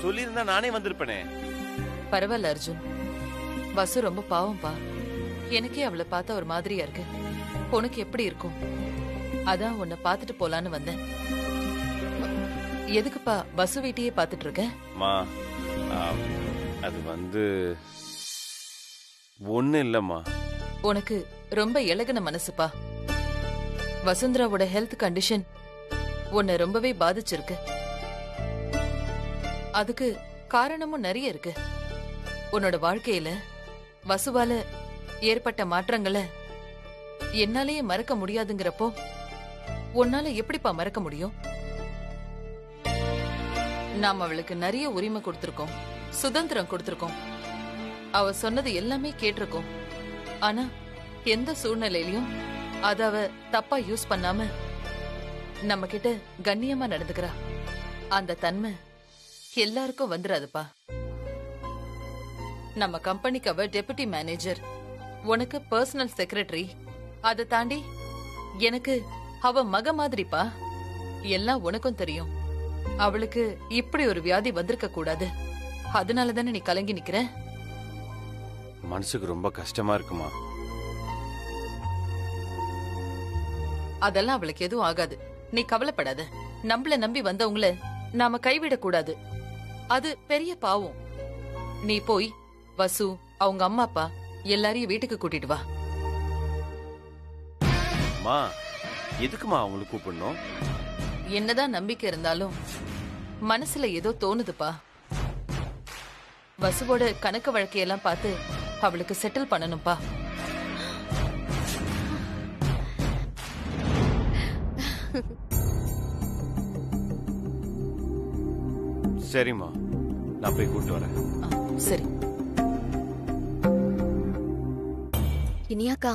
சொல்லியிருந்தா நானே வந்திருப்பேனே. பரவாயில்ல அர்ஜுன். வசு ரொம்ப பாவம்பா. எனக்கே அவளை பார்த்தா ஒரு மாதிரியா இருக்கு. உனக்கு எப்படி இருக்கும்? அதான் உன்னை பார்த்துட்டு போலான்னு வந்தேன். எதுக்குப்பா வசு வீட்டையே பார்த்துட்டு இருக்க? அம்மா அது வந்து ஒண்ணு இல்லம்மா. உனக்கு ரொம்ப இலகுன மனசுப்பா. வசுந்தராவோட ஹெல்த் கண்டிஷன் உன்னை ரொம்பவே பாதிச்சிருக்கு. அதுக்கு காரணமும் நிறைய இருக்கு. உன்னோட வாழ்க்கையில வசுவால ஏற்பட்ட மாற்றங்களை என்னாலேயே மறக்க முடியாதுங்கிறப்போ உன்னால எப்படிப்பா மறக்க முடியும்? நாம் அவளுக்கு நிறைய உரிமை கொடுத்திருக்கோம், சுதந்திரம் கொடுத்திருக்கோம். அவ சொன்னது எல்லாமே கேட்டிருக்கோம். ஆனா எந்த சூழ்நிலையிலயும் அத அவ தப்பா யூஸ் பண்ணாம நம்ம கிட்ட கண்ணியமா நடந்துக்கிறா. அந்த தன்மை எல்லாருக்கும் வந்துடாதுப்பா. நம்ம கம்பெனிக்கு அவ டெபுட்டி மேனேஜர், உனக்கு பர்சனல் செக்ரட்டரி. அதை தாண்டி எனக்கு அவ மக மாதிரிப்பா. எல்லாம் உனக்கும் தெரியும். அவளுக்கு இப்படி ஒரு வியாதி வந்திருக்க கூடாது. அதனால தானே நீ கலங்கி நிக்கிற. மனசுக்கு ரொம்ப கஷ்டமா இருக்குமா. அதெல்லாம் அவளுக்கு எதுவும் ஆகாது. நீ கவலைப்படாத. நம்மள நம்பி வந்தவங்கள நாம கைவிடக் கூடாது. அது பெரிய பாவம். நீ போய் வசு, அவங்க அம்மா அப்பா எல்லாரையும் வீட்டுக்கு கூட்டிட்டு வா. அம்மா எதுக்குமா அவங்களுக்கு கூப்பிடணும்? என்னதான் நம்பிக்கை இருந்தாலும் மனசுல ஏதோ தோணுதுப்பா. வசுவோட கணக்கு வழக்கையெல்லாம் பார்த்து அவளுக்கு செட்டில் பண்ணணும்பா. சரிம்மா, நான் போய் கூட்டு வரேன். சரி. இனியாக்கா,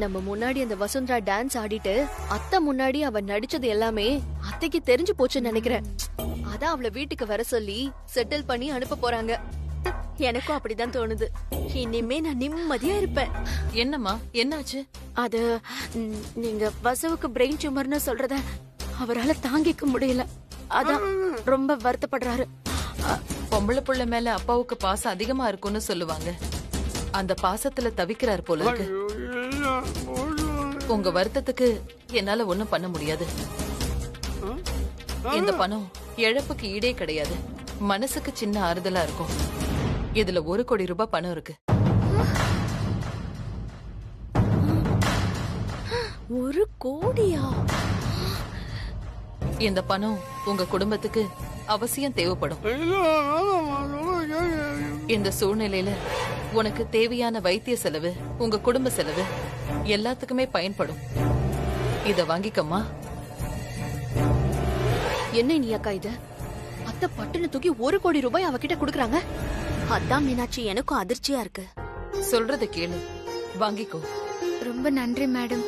நம்ம முன்னாடி அந்த வசுந்தரா டான்ஸ் ஆடிட்டு அத்தை முன்னாடி அவ நடிச்சது எல்லாமே அத்தைக்கு தெரிஞ்சு போச்சுன்னு நினைக்கிறேன். அதான் அவளை வீட்டுக்கு வர சொல்லி செட்டில் பண்ணி அனுப்ப போறாங்க. எனக்கும் அப்படிதான் தோணுது. இனிமே நான் நிம்மதியா இருப்பேன். என்னம்மா, என்னாச்சு? அது நீங்க வசுவுக்கு பிரெயின் டியூமர்னு சொல்றத அவரால தாங்கிக்க முடியல. அதான் ரொம்ப வருத்தப்படுறாரு. பொம்பளை புள்ள மேல அப்பாவுக்கு பாசம் அதிகமா இருக்கும்னு சொல்லுவாங்க. அந்த பாசத்துல தவிக்கிறார் போல இருக்கு. உங்க வருத்தத்துக்கு என்னால ஒண்ணும் பண்ண முடியாது. இந்த பணம் இழப்புக்கு ஈடே கிடையாது. மனசுக்கு சின்ன ஆறுதலா இருக்கும். இதுல 1 கோடி ரூபாய் பணம் இருக்கு. 1 கோடியா? இந்த பணம் உங்க குடும்பத்துக்கு அவசியம் தேவைப்படும். இந்த சூழ்நிலையில உனக்கு தேவையான வைத்திய செலவு, உங்க குடும்ப செலவு எல்லாத்துக்குமே பயன்படும். இத வாங்கிக்கம்மா. என்ன இனியாக்கா இது? அத்தை பட்டுன்னு தூக்கி 1 கோடி ரூபாய் அவகிட்ட குடுக்கறாங்க. அதான் மீனாட்சி, எனக்கும் அதிர்ச்சியா இருக்கு. சொல்றத கேளு, வாங்கிக்கோ. ரொம்ப நன்றி மேடம்.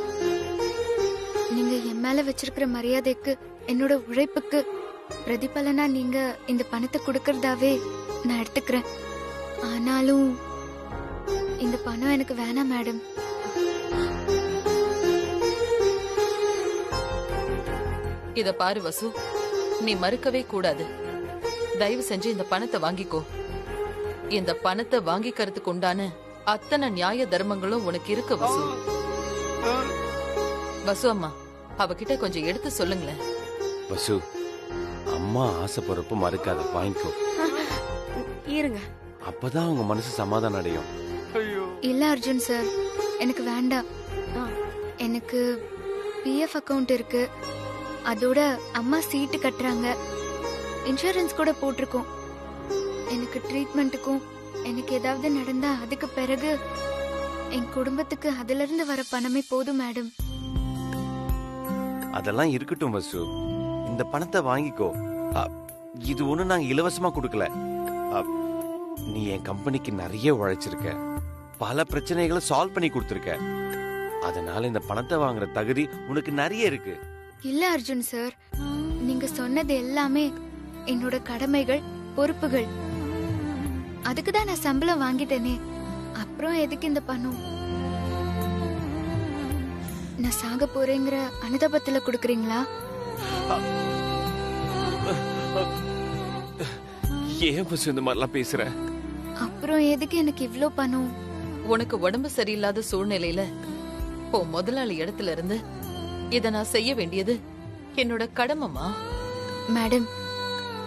நீங்க என் மேல வச்சிருக்கிற மரியாதைக்கு, என்னோட உழைப்புக்கு பிரதிபலனா நீங்க இந்த பணத்தை கொடுக்கறதாவே நான் எடுத்துக்கிறேன். ஆனாலும் இந்த பணம் எனக்கு வேணாம் மேடம். இத பாரு வசு, நீ மறுக்கவே கூடாது. தயவு செஞ்சு இந்த பணத்தை வாங்கிக்கோ. இந்த பணத்தை வாங்கிக்கிறதுக்கு உண்டான அத்தனை நியாய தர்மங்களும் உனக்கு இருக்கு வசு. வசு அம்மா, அவகிட்ட கொஞ்சம் எடுத்து சொல்லுங்களேன். வசு, அம்மா ஆசைப்படுறப்ப மறுக்காத, வாங்கிக்கோ. இருங்க, அப்பதான் உங்க மனசு சமாதானம் அடையும். இல்ல அர்ஜுன் சார், எனக்கு வேண்டாம். எனக்கு பிஎஃப் அக்கவுண்ட் இருக்கு. அதோட அம்மா சீட்டு கட்டுறாங்க. இன்சூரன்ஸ் கூட போட்டிருக்கோம். எனக்கு ட்ரீட்மெண்ட்டுக்கும் எனக்கு ஏதாவது நடந்தா அதுக்கு பிறகு என் குடும்பத்துக்கு அதுல இருந்து வர பணமே போதும் மேடம். அதெல்லாம் இருக்கட்டும் வசு, இந்த பணத்தை வாங்கிக்கோ. இது ஒண்ணு நாங்க இலவசமா கொடுக்கல. நீ என் கம்பெனிக்கு நிறைய உழைச்சிருக்க, பல பிரச்சனைகளை சால்வ் பண்ணி கொடுத்திருக்க. அதனால இந்த பணத்தை வாங்குற தகுதி உனக்கு நிறைய இருக்கு. இல்ல அர்ஜுன் சார், நீங்க சொன்னது எல்லாமே என்னோட கடமைகள், பொறுப்புகள். அதுக்கு தான் நான் சம்பளம் வாங்கிட்டேனே. அப்புறம் எதுக்கு இந்த பணம்? நான் சாக போறேங்கிற அனுதாபத்துல கொடுக்கறீங்களா? ஏன் பசு இந்த மாதிரிலாம் பேசுற? அப்புறம் எதுக்கு எனக்கு இவ்ளோ பணம்? உனக்கு உடம்பு சரியில்லாத சூழ்நிலையில முதலாளி இடத்துல இருந்து இத நான் செய்ய வேண்டியது என்னோட கடமைமா. மேடம்,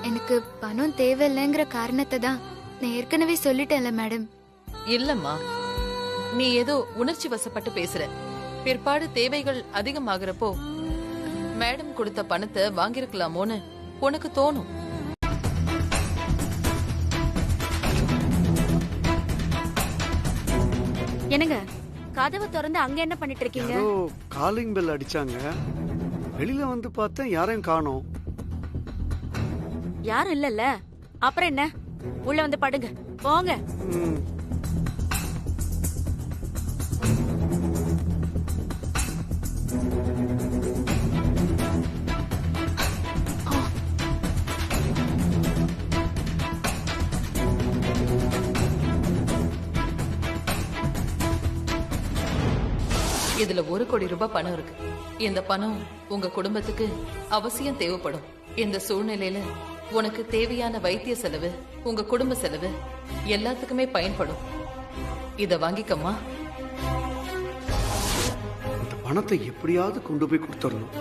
எனக்கு பணம் தேவையில்லைங்கிற காரணத்தை தான் நான் ஏற்கனவே சொல்லிட்டேன்ல மேடம். இல்லம்மா, நீ ஏதோ உணர்ச்சி வசப்பட்டு பேசுற. பிற்பாடு தேவைகள் அதிகமாகறப்போ மேடம் கொடுத்த பணத்தை வாங்கிருக்கலாமோன்னு உனக்கு தோணும். என்னங்க, கதவை திறந்து அங்க என்ன பண்ணிட்டு இருக்கீங்க? ஏதோ காலிங் பெல் அடிச்சாங்க. வெளியில வந்து பார்த்தேன், யாரையும் காணோம். யாரும் இல்லல்ல, அப்புறம் என்ன? உள்ள வந்து படுங்க, போங்க. இதுல 1 கோடி ரூபாய் பணம் இருக்கு. இந்த பணம் உங்க குடும்பத்துக்கு அவசியம் தேவைப்படும். இந்த சூழ்நிலையில உனக்கு தேவையான வைத்திய செலவு, உங்க குடும்ப செலவு எல்லாத்துக்குமே பயன்படும். இத வாங்கிக்கம்மா. இந்த பணத்தை எப்படியாவது கொண்டு போய் கொடுத்துடணும்.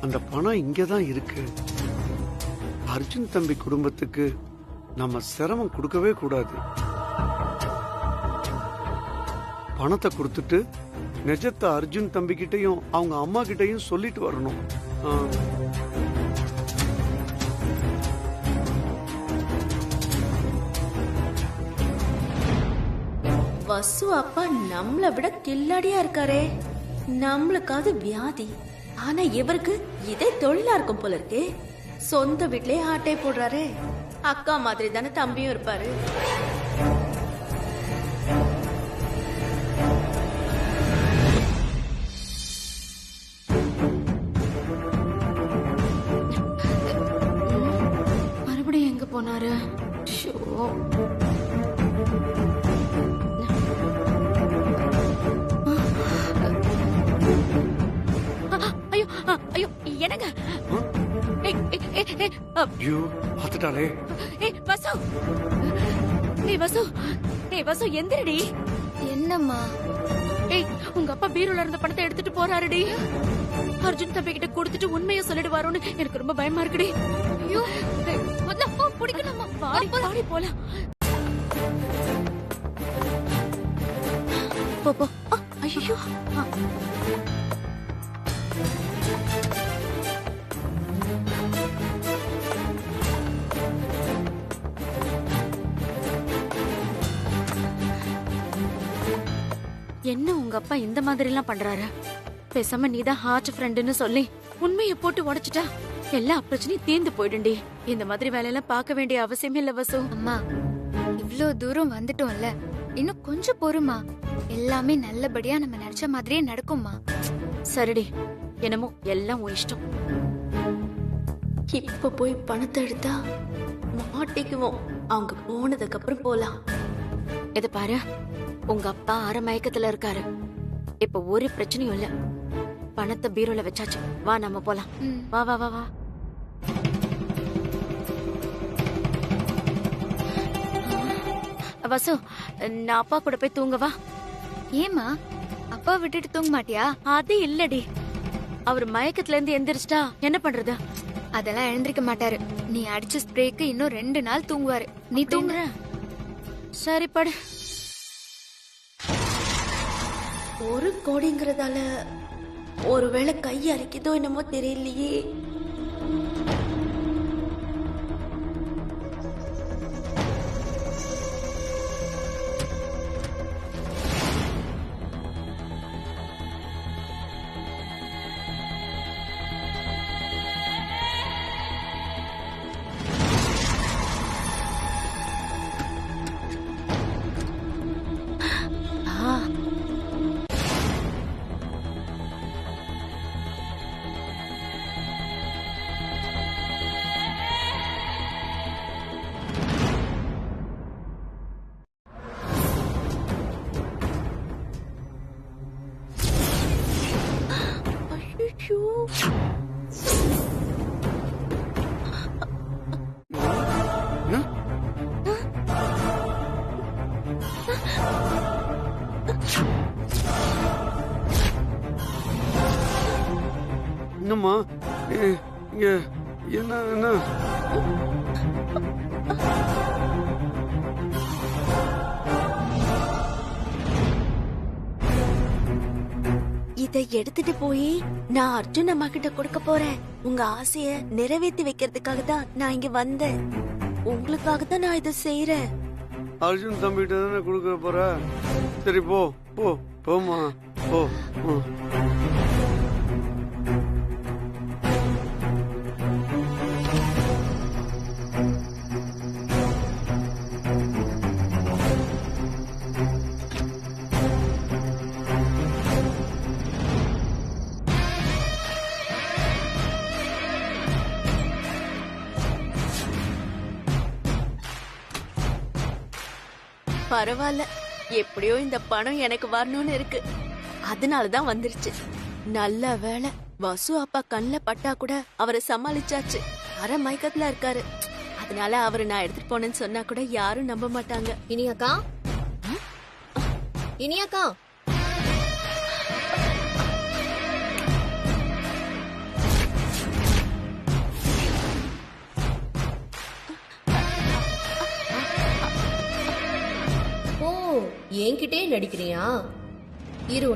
அந்த பணம் இங்கதான் இருக்கு. அர்ஜுன் தம்பி குடும்பத்துக்கு நம்ம சிரமம் கொடுக்கவே கூடாது. பணத்தை கொடுத்துட்டு நிஜத்தை அர்ஜுன் தம்பி கிட்டையும் அவங்க அம்மா கிட்டையும் சொல்லிட்டு வரணும். வசு அப்பா நம்மளை விட கில்லாடியா இருக்காரே. நம்மளுக்காவது வியாதி, ஆனா இவருக்கு இதே தொழிலா இருக்கும் போல இருக்கே. சொந்த வீட்லயே ஆட்டை போடுறாரு. அக்கா மாதிரி தானே தம்பியும் இருப்பாரு. மறுபடியும் எங்க போனாரு? ஐயோ ஐயோ, என்னங்க? ஐயோ, பாத்துட்டாளே. வசு, வசு, வசு எந்திரடி. என்னம்மா? உங்க அப்பா பீரோல இருந்த பணத்தை எடுத்துட்டு போறாருடி. அர்ஜுன் தம்பி கிட்ட கொடுத்துட்டு உண்மையை சொல்லிடுவாரோன்னு எனக்கு ரொம்ப பயமா இருக்குடி. ஐயோ, முதல்ல பிடிக்கணுமா? பாடி பாடி போலாம். போ போ. ஐயோ, என்ன உங்க அப்பா இந்த மாதிரி எல்லாம் பண்றாரு? பேசாம நீதான் ஹார்ட் ஃப்ரெண்டுன்னு சொல்லி உண்மையை போட்டு உடைச்சிட்டா எல்லா பிரச்சனையும் தீர்ந்து போயிடுண்டி. இந்த மாதிரி வேலையெல்லாம் பார்க்க வேண்டிய அவசியமே இல்ல வசு. அம்மா, இவ்ளோ தூரம் வந்துட்டோம்ல, இன்னும் கொஞ்சம் பொறுமா. எல்லாமே நல்லபடியா நம்ம நினைச்ச மாதிரியே நடக்கும்மா. சரிடி, என்னமோ எல்லாம் உன் இஷ்டம். இப்ப போய் பணத்தை எடுத்தா மாட்டிக்குவோம். அவங்க போனதுக்கு அப்புறம் போலாம். இத பாரு, உங்க அப்பா அரை மயக்கத்துல இருக்காரு. இப்ப ஒரு பிரச்சனையும் இல்ல. பணத்தை பீரோல வச்சாச்சு. வா நம்ம போலாம். வா வா வா வா. வசு, நான் அப்பா கூட போய் தூங்கவா? ஏமா அப்பா விட்டுட்டு தூங்க மாட்டியா? அது இல்லடி, அவர் மயக்கத்துல இருந்து எந்திரிச்சிட்டா என்ன பண்றது? அதெல்லாம் எழுந்திருக்க மாட்டாரு. நீ அடிச்ச ஸ்ப்ரேக்கு இன்னும் 2 நாள் தூங்குவாரு. நீ தூங்குற? சரி படு. 1 கோடிங்கிறதால ஒருவேளை கை அரைக்குதோ என்னமோ தெரியலையே. என்னம்மா இங்க என்ன என்ன இதை எடுத்துட்டு போய் நான் அர்ஜுன் அம்மா கிட்ட கொடுக்க போறேன். உங்க ஆசைய நிறைவேற்றி வைக்கிறதுக்காக தான் நான் இங்க வந்தேன். உங்களுக்காக தான் நான் இதை செய்யறேன். அர்ஜுன் தம்பிகிட்ட தானே கொடுக்க போற? சரி போ போ போமா போ. பரவாயில்ல, எப்படியோ இந்த பணம் எனக்கு வரணும்னு இருக்கு. அதனாலதான் வந்துருச்சு. நல்ல வேளை வசு அப்பா கண்ணில் பட்டா கூட அவரை சமாளிச்சாச்சு. அரை மயக்கத்துல இருக்காரு. அதனால அவரை நான் எடுத்துட்டு போனேன்னு சொன்னா கூட யாரும் நம்ப மாட்டாங்க. இனியாக்கா, இனியாக்கா, ஓ என்கிட்டே நடிக்கிறியா? இரு